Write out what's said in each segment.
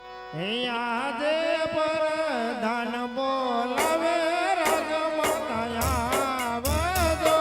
આજે પરધાન બોલાવે રાજમાતા આવજો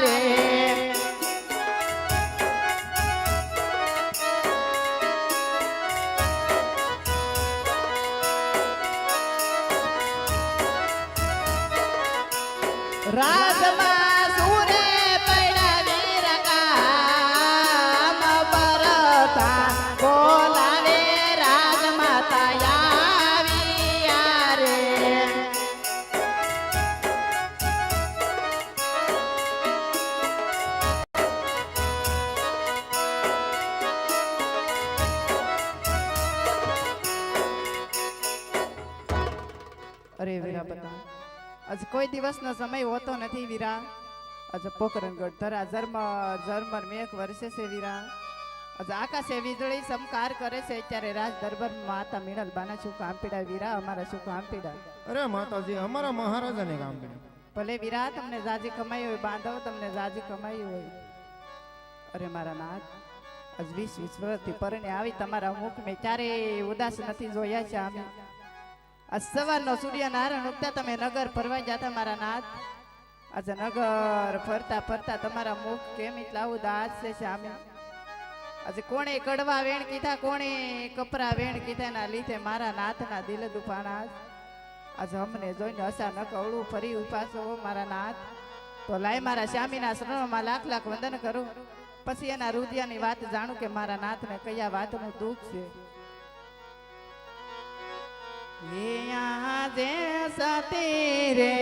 રે. રાજમાં સુરે પડ્યા વીર કામ પરતા બોલાવે રાજમાતા આવ્યા રે. અરે વીરા બતા આજ કોઈ દિવસનો સમય હોતો નથી વીરા. આજે પોકરણગઢ ધરા જર્મર મેઘ વર્ષે છે વીરા. આજે આકાશે વીજળી સમકાર કરે છે ત્યારે રાજ દરબાર માતા મીણલ બાના શું કામ પીડા વીરા, અમારા શું કામ પીડા. અરે માતાજી અમારા મહારાજાને કામ કર્યું. ભલે વીરા તમને જાજી કમાઈ હોય બાંધવ, તમને જાજી કમાઈ હોય. અરે મારા નાથ આજ 20 વર્ષથી પરણે આવી તમારા મુખ મેં ક્યારેય ઉદાસ નથી જોયા છે અમે. આ સવારનો સૂર્યનારાયણ ઉગતા તમે નગર ફરવા જતા મારા નાથ. આજે નગર ફરતા ફરતા તમારા મુખ કેમ એટલા ઉદાસ છે સામે. આજે કોણે કડવા વેણ કીધા, કોણે કપરા વેણ કીધા, ના લીધે મારા નાથના દિલ દુપાણા. આજે અમને જોઈને અચાનક અવળું ફરી ઉપાસો મારા નાથ. તો લાય મારા શ્યામીના શરણોમાં લાખ લાખ વંદન કરું, પછી એના રુદિયાની વાત જાણું કે મારા નાથને કયા વાતનું દુઃખ છે. આજે સતી રે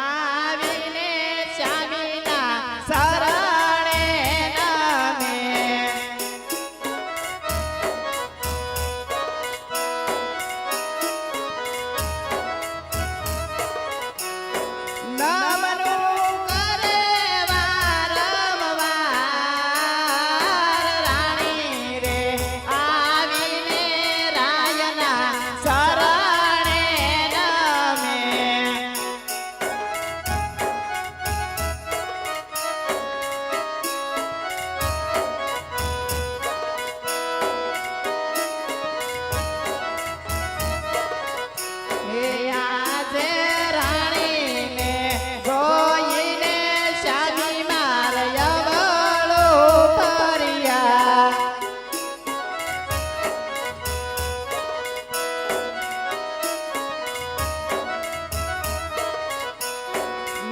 આવીને શ્યામીના શરણે નમે. નમનું કરે વારંવાર રાણી રે આવીને રાયના શરણે નમે. હે આજે રાણીને જોઈને શ્યામી માર યવળો ફર્યા.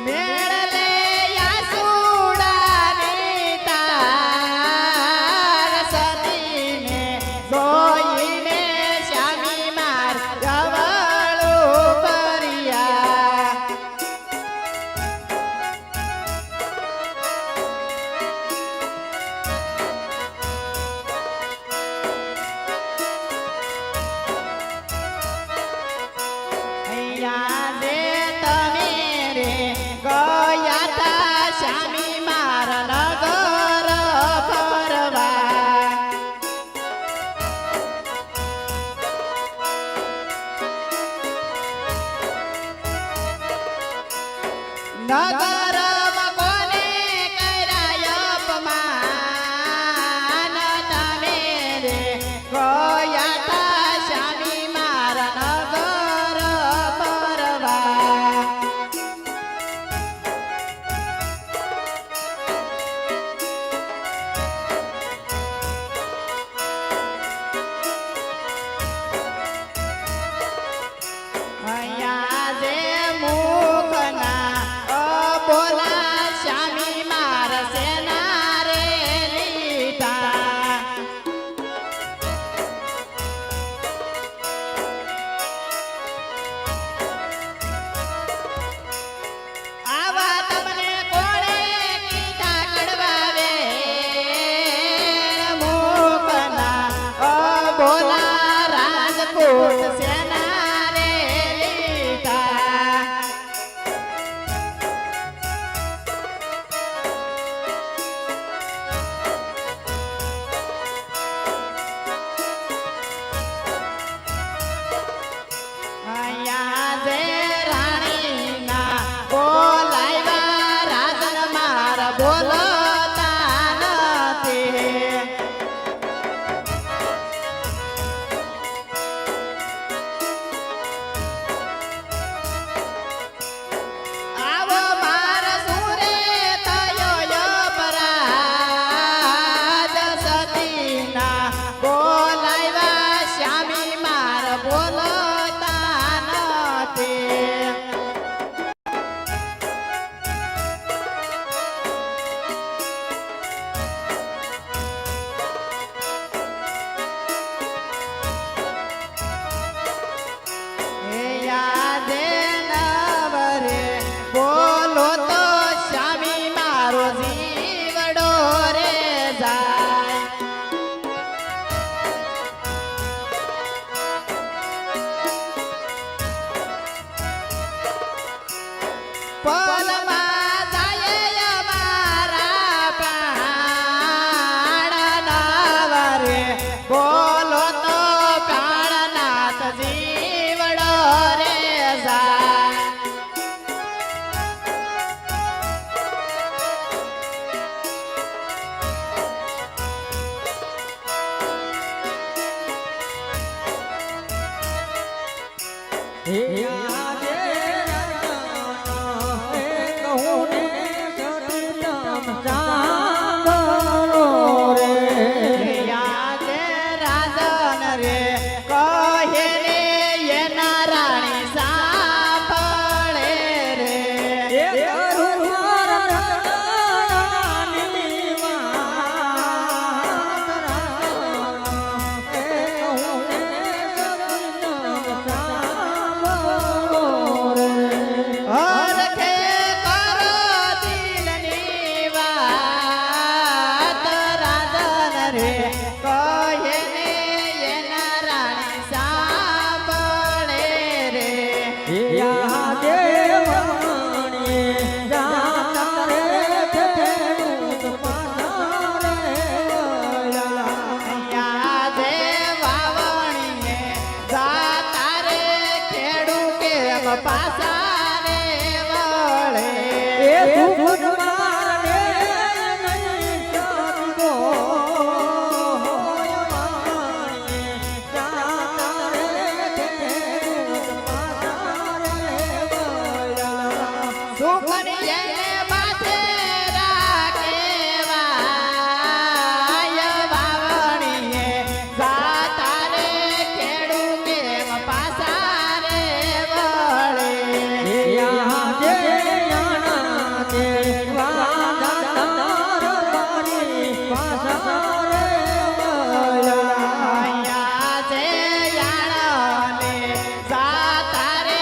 મેળલે યાસુડાની તાર સતીને જોઈને શ્યામી માર યવળો ફર્યા. અહીંયા દે તમે રે ગયા તા શ્યામી મારા નગર ફરવા. નગરમાં કોને કર્યા અપમાન, તમે રે ગયા તા શ્યામી મારા નગર ફરવા. યાદ રાજન રે કહે રે એના રાણી સાંભળે રે હરખે કરો દિલની વાત રાજન રે કહે ને એના રાણી સાંભળે રે યાદે વાવણીએ જાતા રે ખેડૂ કેમ પાસા રે વળે સુખની એને માથે રાખેવાય વાવણીએ જાતા રે ખેડૂ કેમ પાસા રે વળે અહીંયા છે યાણને જાતા રે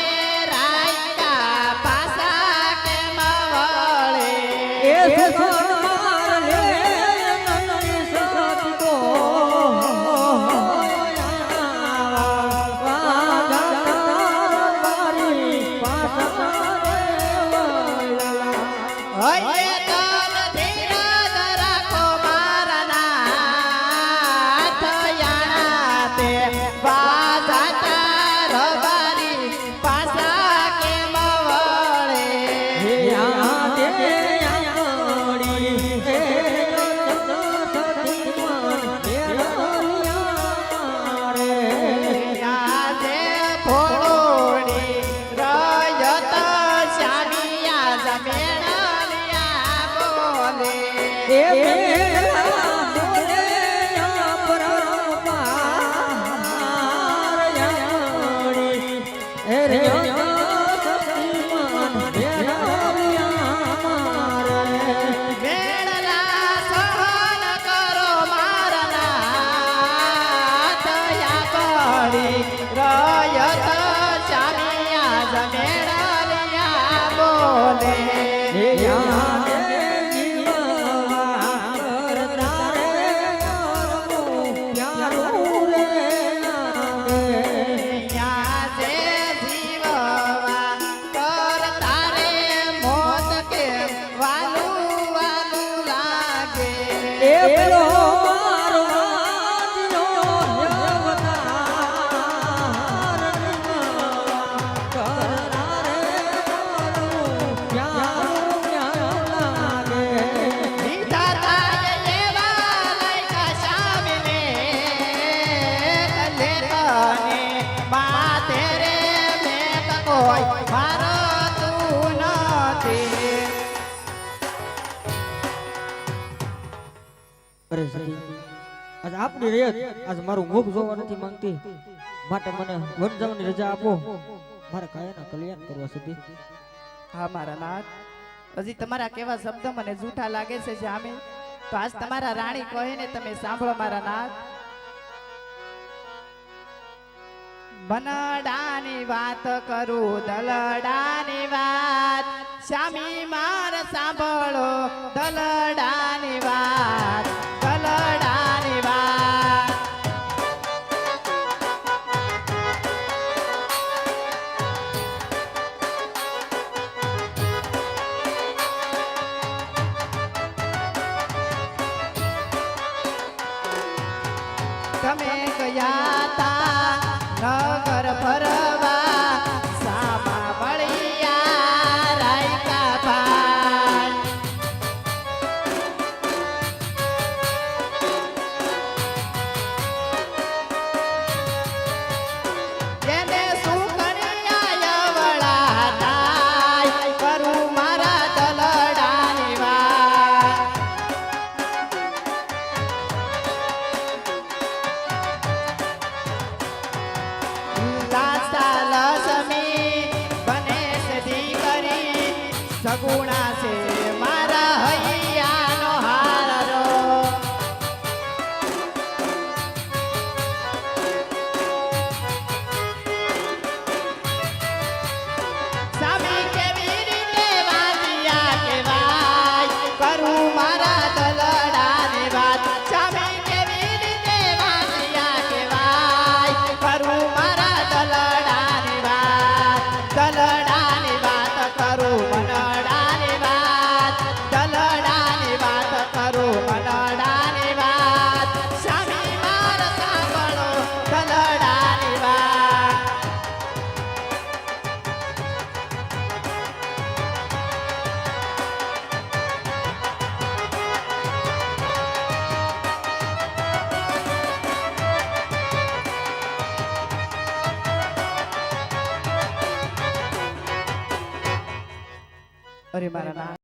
રાયકા પાસા કેમ વળે હૈયે તમ ધીરજ રાખો મારા નાથ યાણા તે વાજાતા રબારી પાસા કેમ વળે યાદે ભોળોડી રયત શ્યામિયા જમેણલિયા બોલે વેળલા સહન કરો મારા નાથ યા પડી રયત શ્યામિયા જમેણલિયા બોલે યાદે જીવવા કરતા રે મોત કેમ વાલું વાલું લાગે વિધાતાએ એવા લખ્યા શામને લેખને માથે રે મેં કોઈ મારો તું નથી અરે સખી આજ આપની રેત આજ મારું મુખ જોવા નથી માંગતી માટે મને વન જવાની રજા આપો મારા કાયાના કલ્યાણ કરવા સતી હા મારા નાથ હજી તમારા કેવા શબ્દ મને જૂઠા લાગે છે જામે તો આજ તમારા રાણી કહે ને તમે સાંભળો મારા નાથ બનડાની વાત કરું દલડાની વાત શામી માર સાંભળો દલડાની વાત દલડાની વાત તમે ગયા તા નગર ફરવા સામા મળ્યા રાયકા ભાઈ એને સુકન્યા ગુણા છે મારા હૈયાનો હારો સામી કેવી રીતે વાંધિયા કહેવાય કરું મારા દલડાની વાત સામી કેવી રીતે વાંધિયા કહેવાય કરું મારા દલડાની વાત દલડાની વાત કરું મનડાની વાત દલડાની વાત કરું મનડાની વાત સામી માર સાંભળો દલડાની વાત અરે મારા નાથ